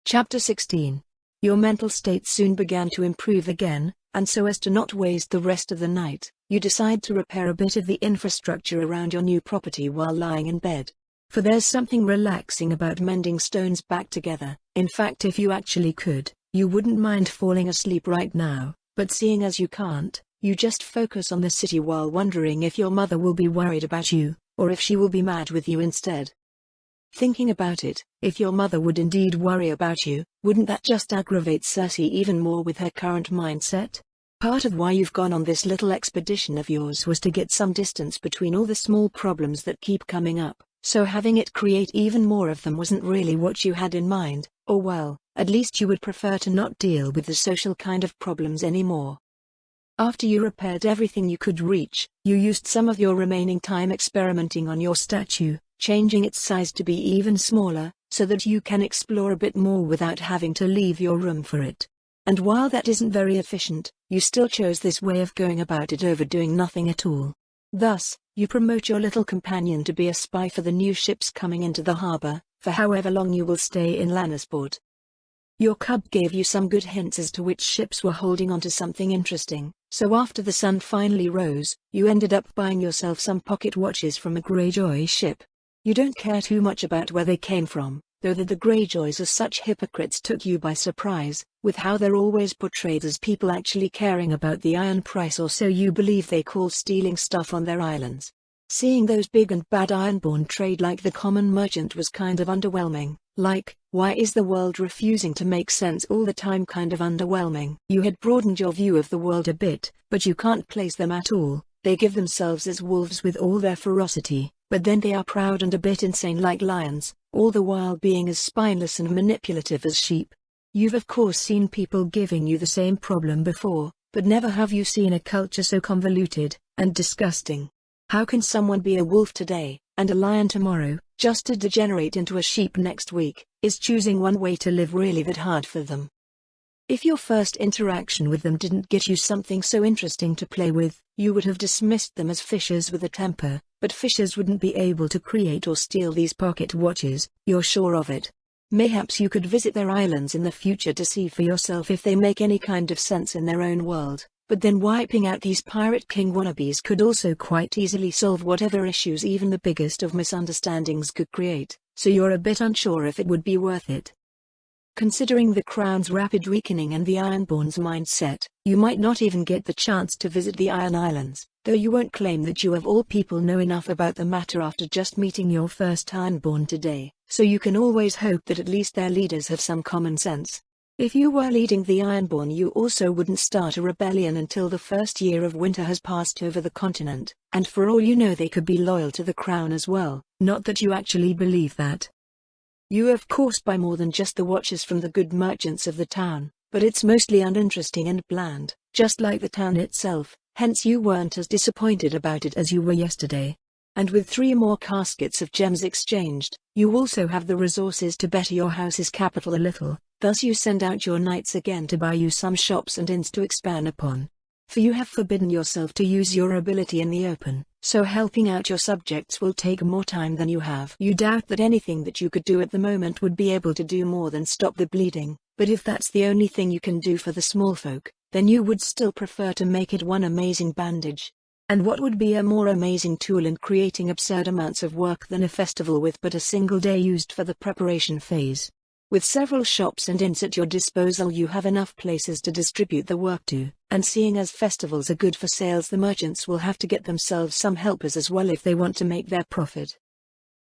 Chapter 16. Your mental state soon began to improve again, and so as to not waste the rest of the night, you decide to repair a bit of the infrastructure around your new property while lying in bed. For there's something relaxing about mending stones back together. In fact, if you actually could, you wouldn't mind falling asleep right now, but seeing as you can't, you just focus on the city while wondering if your mother will be worried about you, or if she will be mad with you instead. Thinking about it, if your mother would indeed worry about you, wouldn't that just aggravate Cersei even more with her current mindset? Part of why you've gone on this little expedition of yours was to get some distance between all the small problems that keep coming up, so having it create even more of them wasn't really what you had in mind, or well, at least you would prefer to not deal with the social kind of problems anymore. After you repaired everything you could reach, you used some of your remaining time experimenting on your statue, changing its size to be even smaller, so that you can explore a bit more without having to leave your room for it. And while that isn't very efficient, you still chose this way of going about it over doing nothing at all. Thus, you promote your little companion to be a spy for the new ships coming into the harbor, for however long you will stay in Lannisport. Your cub gave you some good hints as to which ships were holding on to something interesting, so after the sun finally rose, you ended up buying yourself some pocket watches from a Greyjoy ship. You don't care too much about where they came from, though the Greyjoys as such hypocrites took you by surprise, with how they're always portrayed as people actually caring about the iron price, or so you believe they call stealing stuff on their islands. Seeing those big and bad ironborn trade like the common merchant was kind of underwhelming, like, why is the world refusing to make sense all the time kind of underwhelming. You had broadened your view of the world a bit, but you can't place them at all. They give themselves as wolves with all their ferocity, but then they are proud and a bit insane like lions, all the while being as spineless and manipulative as sheep. You've of course seen people giving you the same problem before, but never have you seen a culture so convoluted and disgusting. How can someone be a wolf today, and a lion tomorrow, just to degenerate into a sheep next week? Is choosing one way to live really that hard for them? If your first interaction with them didn't get you something so interesting to play with, you would have dismissed them as fishers with a temper, but fishers wouldn't be able to create or steal these pocket watches, you're sure of it. Mayhaps you could visit their islands in the future to see for yourself if they make any kind of sense in their own world, but then wiping out these Pirate King wannabes could also quite easily solve whatever issues even the biggest of misunderstandings could create, so you're a bit unsure if it would be worth it. Considering the Crown's rapid weakening and the Ironborn's mindset, you might not even get the chance to visit the Iron Islands, though you won't claim that you of all people know enough about the matter after just meeting your first Ironborn today, so you can always hope that at least their leaders have some common sense. If you were leading the Ironborn, you also wouldn't start a rebellion until the first year of winter has passed over the continent, and for all you know they could be loyal to the Crown as well, not that you actually believe that. You of course buy more than just the watches from the good merchants of the town, but it's mostly uninteresting and bland, just like the town itself, hence you weren't as disappointed about it as you were yesterday. And with 3 more caskets of gems exchanged, you also have the resources to better your house's capital a little, thus you send out your knights again to buy you some shops and inns to expand upon. For you have forbidden yourself to use your ability in the open, so helping out your subjects will take more time than you have. You doubt that anything that you could do at the moment would be able to do more than stop the bleeding, but if that's the only thing you can do for the small folk, then you would still prefer to make it one amazing bandage. And what would be a more amazing tool in creating absurd amounts of work than a festival with but a single day used for the preparation phase? With several shops and inns at your disposal, you have enough places to distribute the work to, and seeing as festivals are good for sales, the merchants will have to get themselves some helpers as well if they want to make their profit.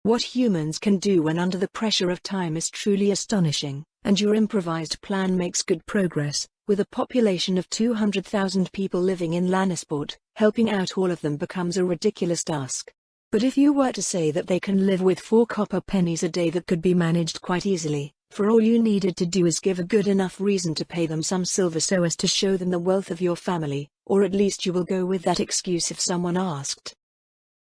What humans can do when under the pressure of time is truly astonishing, and your improvised plan makes good progress. With a population of 200,000 people living in Lannisport, helping out all of them becomes a ridiculous task. But if you were to say that they can live with 4 copper pennies a day, that could be managed quite easily, for all you needed to do is give a good enough reason to pay them some silver so as to show them the wealth of your family, or at least you will go with that excuse if someone asked.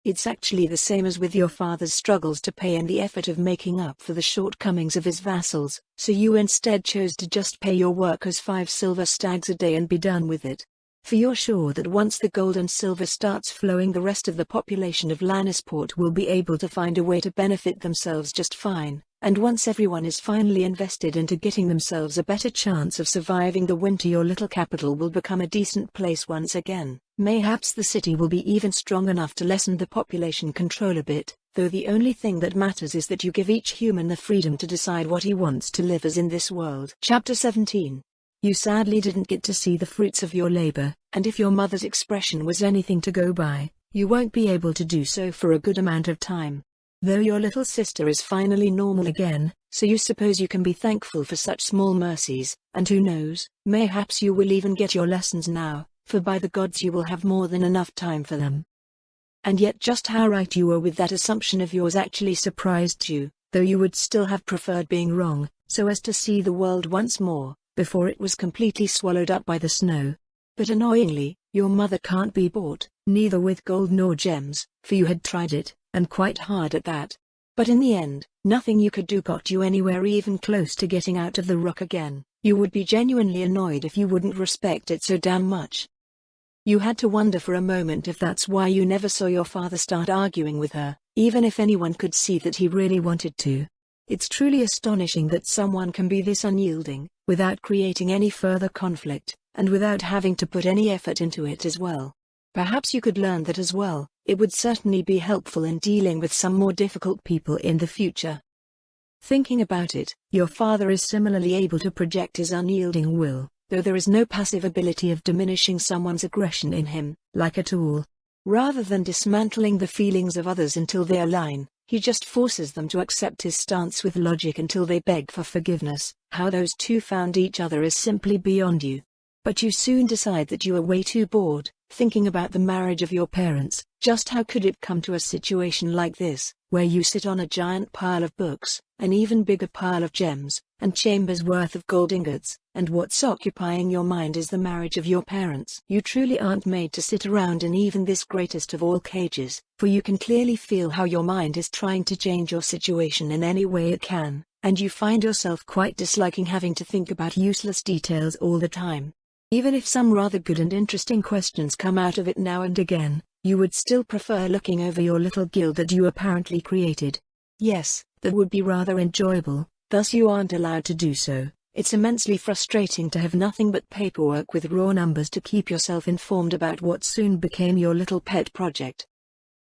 It's actually the same as with your father's struggles to pay and the effort of making up for the shortcomings of his vassals, so you instead chose to just pay your workers 5 silver stags a day and be done with it. For you're sure that once the gold and silver starts flowing, the rest of the population of Lannisport will be able to find a way to benefit themselves just fine, and once everyone is finally invested into getting themselves a better chance of surviving the winter, your little capital will become a decent place once again. Mayhaps the city will be even strong enough to lessen the population control a bit, though the only thing that matters is that you give each human the freedom to decide what he wants to live as in this world. Chapter 17. You sadly didn't get to see the fruits of your labor, and if your mother's expression was anything to go by, you won't be able to do so for a good amount of time. Though your little sister is finally normal again, so you suppose you can be thankful for such small mercies, and who knows, mayhaps you will even get your lessons now, for by the gods you will have more than enough time for them. And yet just how right you were with that assumption of yours actually surprised you, though you would still have preferred being wrong, so as to see the world once more, before it was completely swallowed up by the snow. But annoyingly, your mother can't be bought, neither with gold nor gems, for you had tried it, and quite hard at that. But in the end, nothing you could do got you anywhere even close to getting out of the rock again. You would be genuinely annoyed if you wouldn't respect it so damn much. You had to wonder for a moment if that's why you never saw your father start arguing with her, even if anyone could see that he really wanted to. It's truly astonishing that someone can be this unyielding, without creating any further conflict, and without having to put any effort into it as well. Perhaps you could learn that as well. It would certainly be helpful in dealing with some more difficult people in the future. Thinking about it, your father is similarly able to project his unyielding will, though there is no passive ability of diminishing someone's aggression in him, like a tool. Rather than dismantling the feelings of others until they align, he just forces them to accept his stance with logic until they beg for forgiveness. How those two found each other is simply beyond you. But you soon decide that you are way too bored, thinking about the marriage of your parents. Just how could it come to a situation like this, where you sit on a giant pile of books, an even bigger pile of gems, and chambers worth of gold ingots, and what's occupying your mind is the marriage of your parents? You truly aren't made to sit around in even this greatest of all cages, for you can clearly feel how your mind is trying to change your situation in any way it can, and you find yourself quite disliking having to think about useless details all the time. Even if some rather good and interesting questions come out of it now and again, you would still prefer looking over your little guild that you apparently created. Yes, that would be rather enjoyable, thus you aren't allowed to do so. It's immensely frustrating to have nothing but paperwork with raw numbers to keep yourself informed about what soon became your little pet project.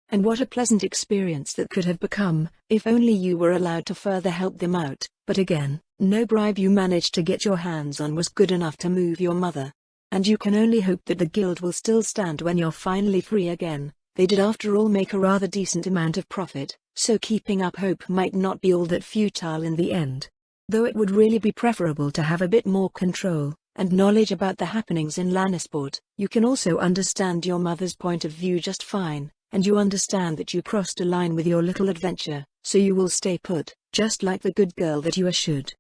And what a pleasant experience that could have become, if only you were allowed to further help them out. But again, no bribe you managed to get your hands on was good enough to move your mother. And you can only hope that the guild will still stand when you're finally free again. They did after all make a rather decent amount of profit, so keeping up hope might not be all that futile in the end. Though it would really be preferable to have a bit more control and knowledge about the happenings in Lannisport. You can also understand your mother's point of view just fine, and you understand that you crossed a line with your little adventure, so you will stay put, just like the good girl that you should.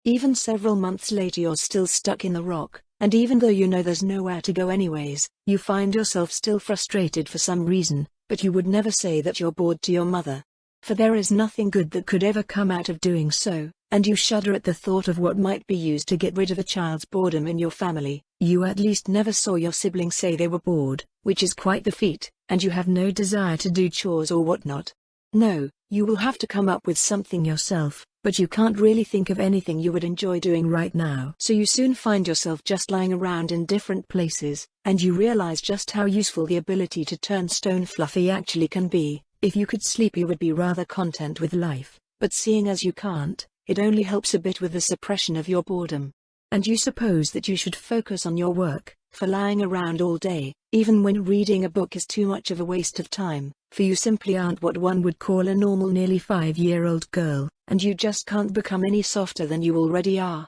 Even several months later you're still stuck in the rock, and even though you know there's nowhere to go anyways, you find yourself still frustrated for some reason, but you would never say that you're bored to your mother. For there is nothing good that could ever come out of doing so, and you shudder at the thought of what might be used to get rid of a child's boredom in your family. You at least never saw your siblings say they were bored, which is quite the feat, and you have no desire to do chores or whatnot. No, you will have to come up with something yourself, but you can't really think of anything you would enjoy doing right now. So you soon find yourself just lying around in different places, and you realize just how useful the ability to turn stone fluffy actually can be. If you could sleep you would be rather content with life, but seeing as you can't, it only helps a bit with the suppression of your boredom. And you suppose that you should focus on your work, for lying around all day, even when reading a book is too much of a waste of time, for you simply aren't what one would call a normal nearly 5-year-old girl, and you just can't become any softer than you already are.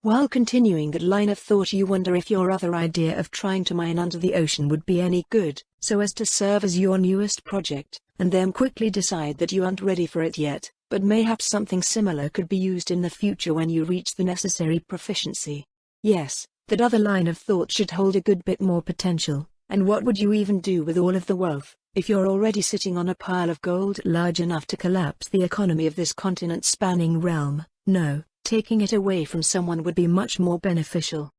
While continuing that line of thought you wonder if your other idea of trying to mine under the ocean would be any good, so as to serve as your newest project, and then quickly decide that you aren't ready for it yet, but mayhaps something similar could be used in the future when you reach the necessary proficiency. Yes, that other line of thought should hold a good bit more potential, and what would you even do with all of the wealth, if you're already sitting on a pile of gold large enough to collapse the economy of this continent-spanning realm? No, taking it away from someone would be much more beneficial.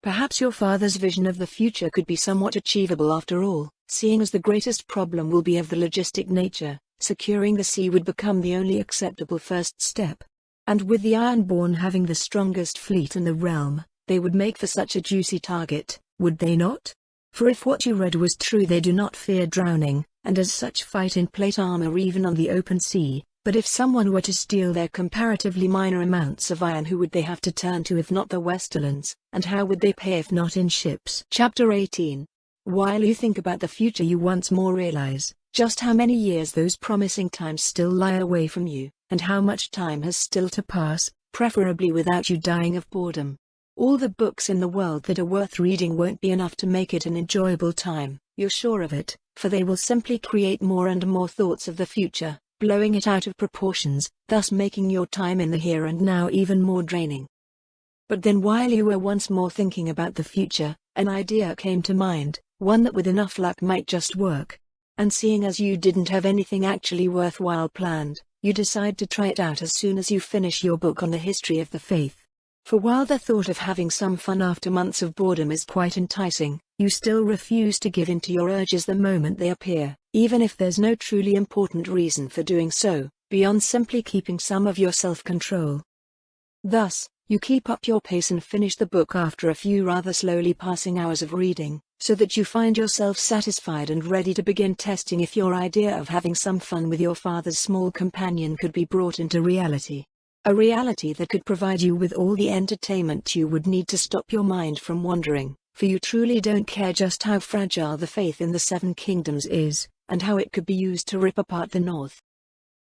Perhaps your father's vision of the future could be somewhat achievable after all, seeing as the greatest problem will be of the logistic nature, securing the sea would become the only acceptable first step. And with the Ironborn having the strongest fleet in the realm, they would make for such a juicy target, would they not? For if what you read was true, they do not fear drowning, and as such fight in plate armor even on the open sea. But if someone were to steal their comparatively minor amounts of iron, who would they have to turn to if not the Westerlands, and how would they pay if not in ships? Chapter 18. While you think about the future, you once more realize just how many years those promising times still lie away from you, and how much time has still to pass, preferably without you dying of boredom. All the books in the world that are worth reading won't be enough to make it an enjoyable time, you're sure of it, for they will simply create more and more thoughts of the future, blowing it out of proportions, thus making your time in the here and now even more draining. But then while you were once more thinking about the future, an idea came to mind, one that with enough luck might just work. And seeing as you didn't have anything actually worthwhile planned, you decide to try it out as soon as you finish your book on the history of the faith. For while the thought of having some fun after months of boredom is quite enticing, you still refuse to give in to your urges the moment they appear, even if there's no truly important reason for doing so, beyond simply keeping some of your self-control. Thus, you keep up your pace and finish the book after a few rather slowly passing hours of reading, so that you find yourself satisfied and ready to begin testing if your idea of having some fun with your father's small companion could be brought into reality. A reality that could provide you with all the entertainment you would need to stop your mind from wandering, for you truly don't care just how fragile the faith in the Seven Kingdoms is, and how it could be used to rip apart the North.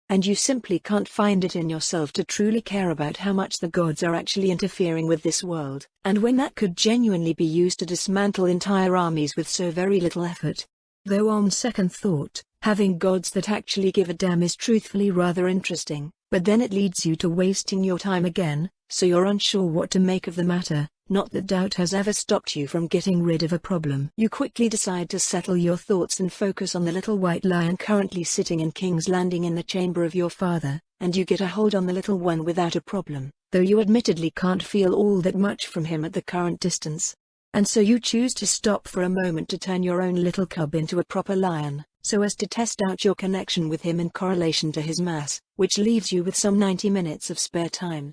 And you simply can't find it in yourself to truly care about how much the gods are actually interfering with this world, and when that could genuinely be used to dismantle entire armies with so very little effort. Though on second thought, having gods that actually give a damn is truthfully rather interesting, but then it leads you to wasting your time again, so you're unsure what to make of the matter. Not that doubt has ever stopped you from getting rid of a problem. You quickly decide to settle your thoughts and focus on the little white lion currently sitting in King's Landing in the chamber of your father, and you get a hold on the little one without a problem, though you admittedly can't feel all that much from him at the current distance. And so you choose to stop for a moment to turn your own little cub into a proper lion, so as to test out your connection with him in correlation to his mass, which leaves you with some 90 minutes of spare time.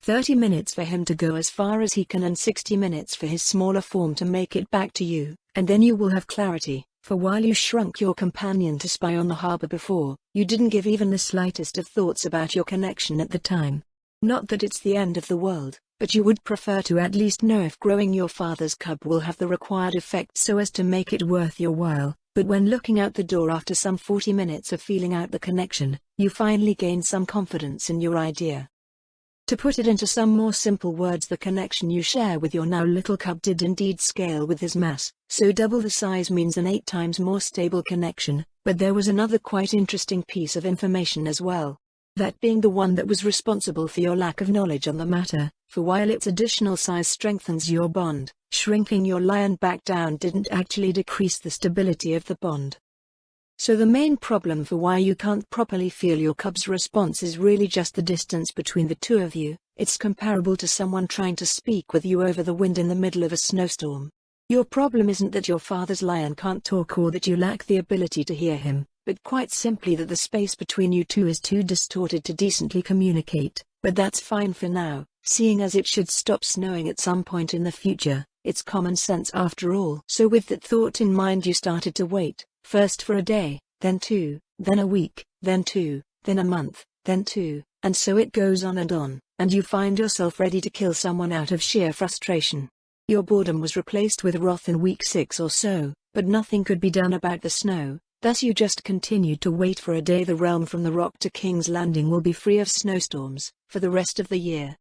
30 minutes for him to go as far as he can and 60 minutes for his smaller form to make it back to you, and then you will have clarity, for while you shrunk your companion to spy on the harbor before, you didn't give even the slightest of thoughts about your connection at the time. Not that it's the end of the world, but you would prefer to at least know if growing your father's cub will have the required effect so as to make it worth your while. But when looking out the door after some 40 minutes of feeling out the connection, you finally gain some confidence in your idea. To put it into some more simple words, the connection you share with your now little cub did indeed scale with his mass, so double the size means an 8 times more stable connection, but there was another quite interesting piece of information as well. That being the one that was responsible for your lack of knowledge on the matter, for while its additional size strengthens your bond, shrinking your lion back down didn't actually decrease the stability of the bond. So the main problem for why you can't properly feel your cub's response is really just the distance between the two of you. It's comparable to someone trying to speak with you over the wind in the middle of a snowstorm. Your problem isn't that your father's lion can't talk or that you lack the ability to hear him, but quite simply that the space between you two is too distorted to decently communicate. But that's fine for now, seeing as it should stop snowing at some point in the future. It's common sense after all. So with that thought in mind, you started to wait. First for a day, then 2, then a week, then 2, then a month, then 2, and so it goes on, and you find yourself ready to kill someone out of sheer frustration. Your boredom was replaced with wrath in week 6 or so, but nothing could be done about the snow, thus you just continued to wait for a day. The realm from the Rock to King's Landing will be free of snowstorms for the rest of the year.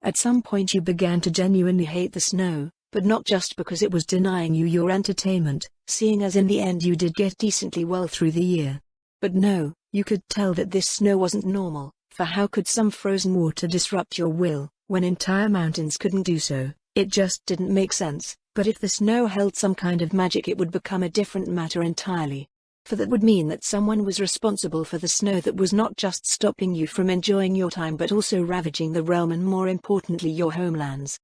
At some point you began to genuinely hate the snow, but not just because it was denying you your entertainment, seeing as in the end you did get decently well through the year. But no, you could tell that this snow wasn't normal, for how could some frozen water disrupt your will, when entire mountains couldn't do so? It just didn't make sense. But if the snow held some kind of magic, it would become a different matter entirely. For that would mean that someone was responsible for the snow that was not just stopping you from enjoying your time but also ravaging the realm and, more importantly, your homelands.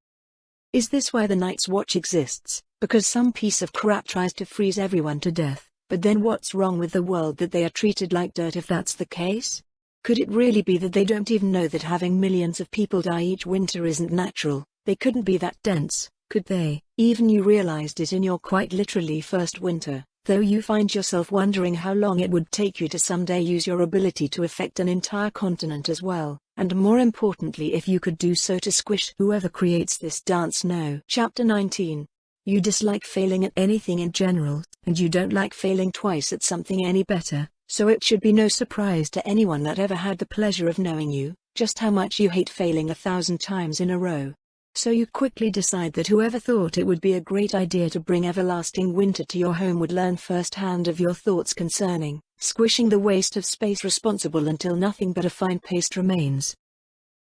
Is this why the Night's Watch exists? Because some piece of crap tries to freeze everyone to death, But then what's wrong with the world that they are treated like dirt if that's the case? Could it really be that they don't even know that having millions of people die each winter isn't natural? They couldn't be that dense, could they? Even you realized it in your quite literally first winter, though you find yourself wondering how long it would take you to someday use your ability to affect an entire continent as well, and more importantly if you could do so to squish whoever creates this dance. No. Chapter 19. You dislike failing at anything in general, and you don't like failing twice at something any better, so it should be no surprise to anyone that ever had the pleasure of knowing you, just how much you hate failing 1,000 times in a row. So you quickly decide that whoever thought it would be a great idea to bring everlasting winter to your home would learn firsthand of your thoughts concerning squishing the waste of space responsible until nothing but a fine paste remains.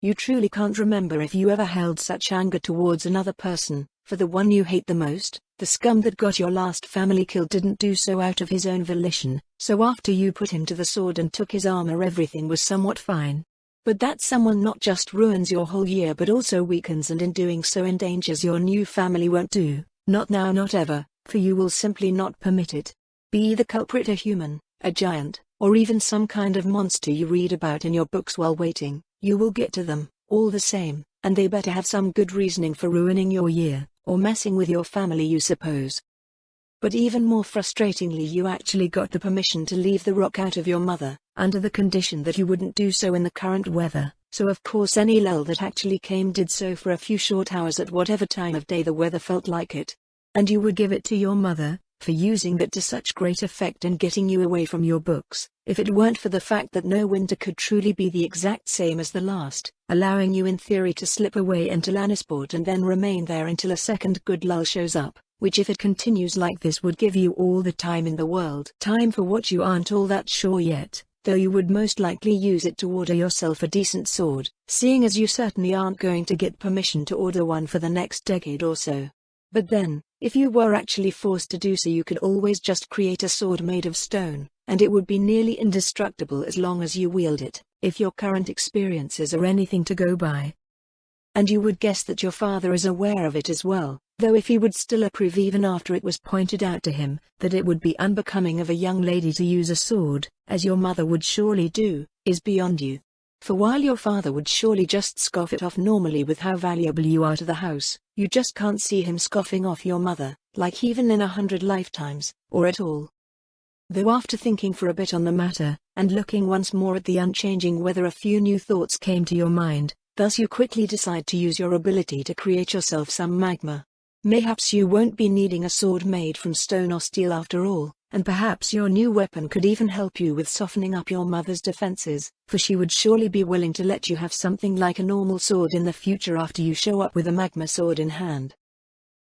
You truly can't remember if you ever held such anger towards another person, for the one you hate the most. The scum that got your last family killed didn't do so out of his own volition, so after you put him to the sword and took his armor everything was somewhat fine. But that someone not just ruins your whole year but also weakens and in doing so endangers your new family won't do, not now not ever, for you will simply not permit it. Be the culprit a human, a giant, or even some kind of monster you read about in your books while waiting, you will get to them, all the same, and they better have some good reasoning for ruining your year, or messing with your family you suppose. But even more frustratingly you actually got the permission to leave the rock out of your mother, under the condition that you wouldn't do so in the current weather, so of course any lull that actually came did so for a few short hours at whatever time of day the weather felt like it. And you would give it to your mother, for using that to such great effect in getting you away from your books, if it weren't for the fact that no winter could truly be the exact same as the last, allowing you in theory to slip away into Lannisport and then remain there until a second good lull shows up, which if it continues like this would give you all the time in the world. Time for what you aren't all that sure yet, though you would most likely use it to order yourself a decent sword, seeing as you certainly aren't going to get permission to order one for the next decade or so. But then, if you were actually forced to do so you could always just create a sword made of stone, and it would be nearly indestructible as long as you wield it, if your current experiences are anything to go by. And you would guess that your father is aware of it as well, though if he would still approve even after it was pointed out to him, that it would be unbecoming of a young lady to use a sword, as your mother would surely do, is beyond you. For while your father would surely just scoff it off normally with how valuable you are to the house, you just can't see him scoffing off your mother, like even in 100 lifetimes, or at all. Though after thinking for a bit on the matter, and looking once more at the unchanging weather a few new thoughts came to your mind, thus you quickly decide to use your ability to create yourself some magma. Mayhaps you won't be needing a sword made from stone or steel after all, and perhaps your new weapon could even help you with softening up your mother's defenses, for she would surely be willing to let you have something like a normal sword in the future after you show up with a magma sword in hand.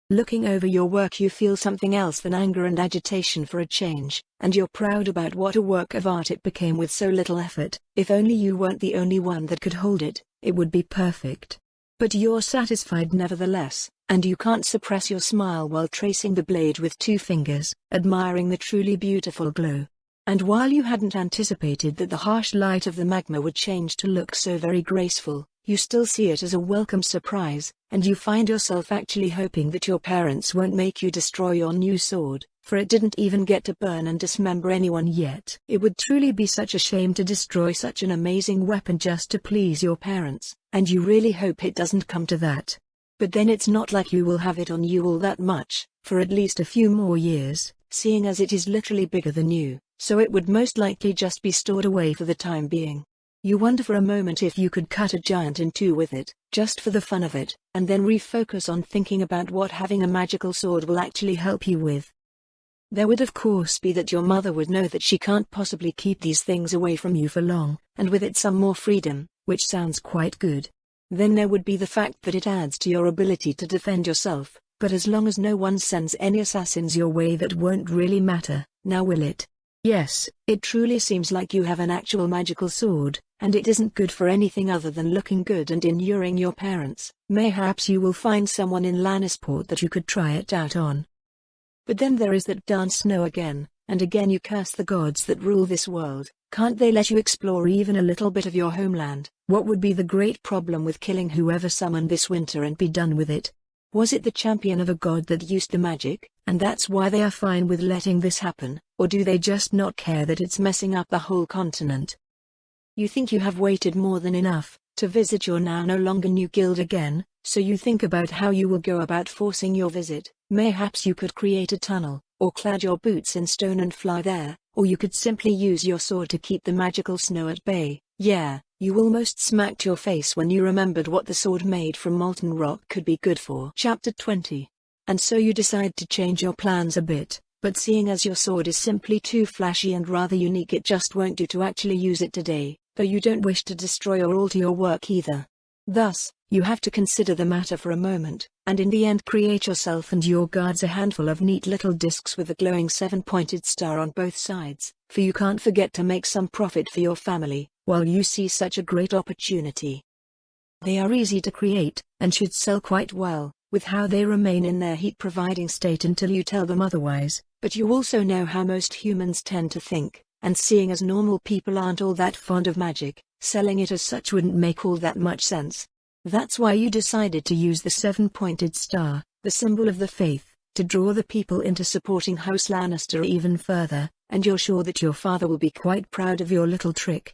Looking over your work you feel something else than anger and agitation for a change, and you're proud about what a work of art it became with so little effort. If only you weren't the only one that could hold it, it would be perfect. But you're satisfied nevertheless, and you can't suppress your smile while tracing the blade with 2 fingers, admiring the truly beautiful glow. And while you hadn't anticipated that the harsh light of the magma would change to look so very graceful, you still see it as a welcome surprise, and you find yourself actually hoping that your parents won't make you destroy your new sword, for it didn't even get to burn and dismember anyone yet. It would truly be such a shame to destroy such an amazing weapon just to please your parents, and you really hope it doesn't come to that. But then it's not like you will have it on you all that much, for at least a few more years, seeing as it is literally bigger than you, so it would most likely just be stored away for the time being. You wonder for a moment if you could cut a giant in 2 with it, just for the fun of it, and then refocus on thinking about what having a magical sword will actually help you with. There would of course be that your mother would know that she can't possibly keep these things away from you for long, and with it some more freedom, which sounds quite good. Then there would be the fact that it adds to your ability to defend yourself, but as long as no one sends any assassins your way that won't really matter, now will it? Yes, it truly seems like you have an actual magical sword, and it isn't good for anything other than looking good and inuring your parents. Mayhaps you will find someone in Lannisport that you could try it out on. But then there is that darn snow again, and again you curse the gods that rule this world. Can't they let you explore even a little bit of your homeland? What would be the great problem with killing whoever summoned this winter and be done with it? Was it the champion of a god that used the magic, and that's why they are fine with letting this happen, or do they just not care that it's messing up the whole continent? You think you have waited more than enough to visit your now no longer new guild again, so you think about how you will go about forcing your visit. Mayhaps you could create a tunnel, or clad your boots in stone and fly there, or you could simply use your sword to keep the magical snow at bay. Yeah, you almost smacked your face when you remembered what the sword made from molten rock could be good for. Chapter 20. And so you decide to change your plans a bit, but seeing as your sword is simply too flashy and rather unique, it just won't do to actually use it today, though you don't wish to destroy or alter your work either. Thus, you have to consider the matter for a moment, and in the end create yourself and your guards a handful of neat little discs with a glowing 7-pointed star on both sides, for you can't forget to make some profit for your family, while you see such a great opportunity. They are easy to create, and should sell quite well, with how they remain in their heat-providing state until you tell them otherwise, but you also know how most humans tend to think, and seeing as normal people aren't all that fond of magic, selling it as such wouldn't make all that much sense. That's why you decided to use the 7-pointed star, the symbol of the faith, to draw the people into supporting House Lannister even further, and you're sure that your father will be quite proud of your little trick.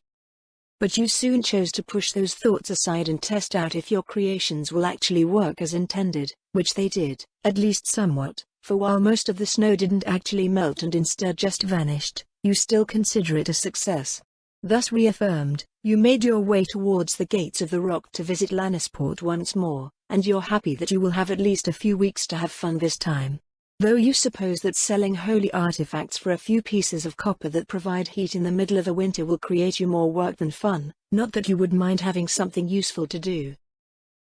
But you soon chose to push those thoughts aside and test out if your creations will actually work as intended, which they did, at least somewhat, for while most of the snow didn't actually melt and instead just vanished, you still consider it a success. Thus reaffirmed, you made your way towards the gates of the rock to visit Lannisport once more, and you're happy that you will have at least a few weeks to have fun this time. Though you suppose that selling holy artifacts for a few pieces of copper that provide heat in the middle of a winter will create you more work than fun, not that you would mind having something useful to do.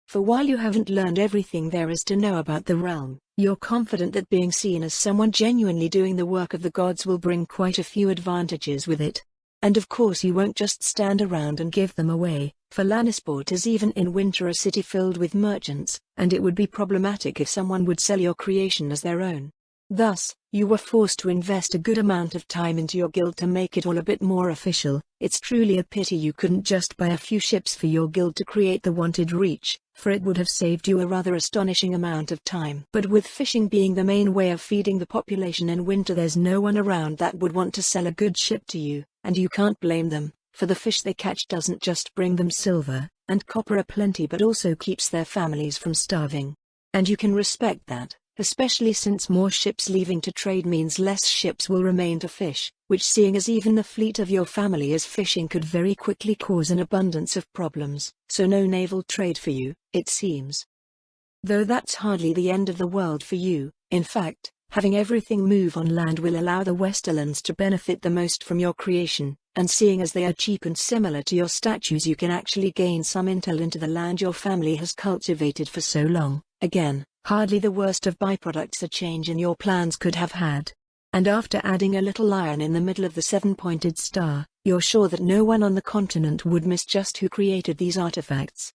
For while you haven't learned everything there is to know about the realm, you're confident that being seen as someone genuinely doing the work of the gods will bring quite a few advantages with it. And of course you won't just stand around and give them away, for Lannisport is even in winter a city filled with merchants, and it would be problematic if someone would sell your creation as their own. Thus, you were forced to invest a good amount of time into your guild to make it all a bit more official. It's truly a pity you couldn't just buy a few ships for your guild to create the wanted reach, for it would have saved you a rather astonishing amount of time. But with fishing being the main way of feeding the population in winter, there's no one around that would want to sell a good ship to you, and you can't blame them, for the fish they catch doesn't just bring them silver and copper aplenty but also keeps their families from starving. And you can respect that, especially since more ships leaving to trade means less ships will remain to fish, which seeing as even the fleet of your family is fishing could very quickly cause an abundance of problems, so no naval trade for you, it seems. Though that's hardly the end of the world for you. In fact, having everything move on land will allow the Westerlands to benefit the most from your creation, and seeing as they are cheap and similar to your statues you can actually gain some intel into the land your family has cultivated for so long. Again, hardly the worst of byproducts a change in your plans could have had. And after adding a little iron in the middle of the 7-pointed star, you're sure that no one on the continent would miss just who created these artifacts.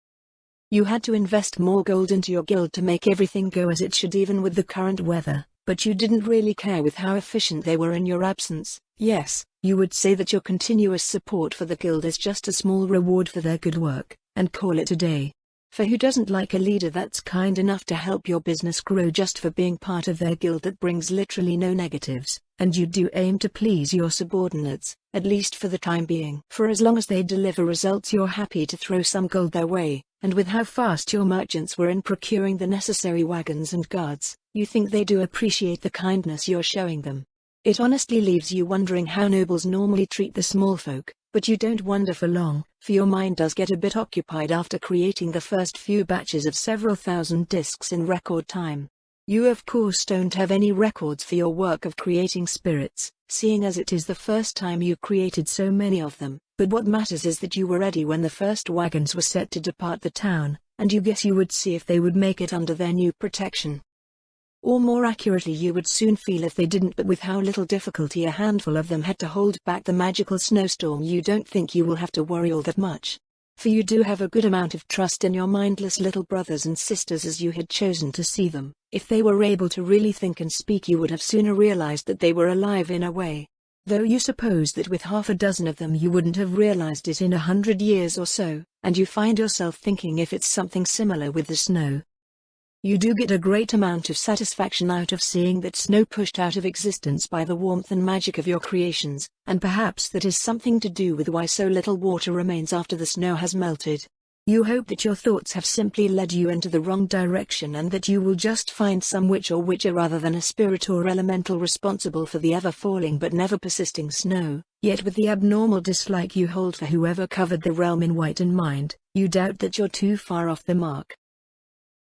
You had to invest more gold into your guild to make everything go as it should even with the current weather, but you didn't really care with how efficient they were in your absence. Yes, you would say that your continuous support for the guild is just a small reward for their good work, and call it a day. For who doesn't like a leader that's kind enough to help your business grow just for being part of their guild that brings literally no negatives, and you do aim to please your subordinates, at least for the time being. For as long as they deliver results you're happy to throw some gold their way, and with how fast your merchants were in procuring the necessary wagons and guards, you think they do appreciate the kindness you're showing them. It honestly leaves you wondering how nobles normally treat the small folk, but you don't wonder for long, for your mind does get a bit occupied after creating the first few batches of several thousand discs in record time. You of course don't have any records for your work of creating spirits, seeing as it is the first time you created so many of them, but what matters is that you were ready when the first wagons were set to depart the town, and you guess you would see if they would make it under their new protection. Or more accurately you would soon feel if they didn't, but with how little difficulty a handful of them had to hold back the magical snowstorm you don't think you will have to worry all that much. For you do have a good amount of trust in your mindless little brothers and sisters as you had chosen to see them. If they were able to really think and speak you would have sooner realized that they were alive in a way. Though you suppose that with half a dozen of them you wouldn't have realized it in 100 years or so, and you find yourself thinking if it's something similar with the snow. You do get a great amount of satisfaction out of seeing that snow pushed out of existence by the warmth and magic of your creations, and perhaps that is something to do with why so little water remains after the snow has melted. You hope that your thoughts have simply led you into the wrong direction and that you will just find some witch or witcher rather than a spirit or elemental responsible for the ever-falling but never-persisting snow. Yet with the abnormal dislike you hold for whoever covered the realm in white in mind, you doubt that you're too far off the mark.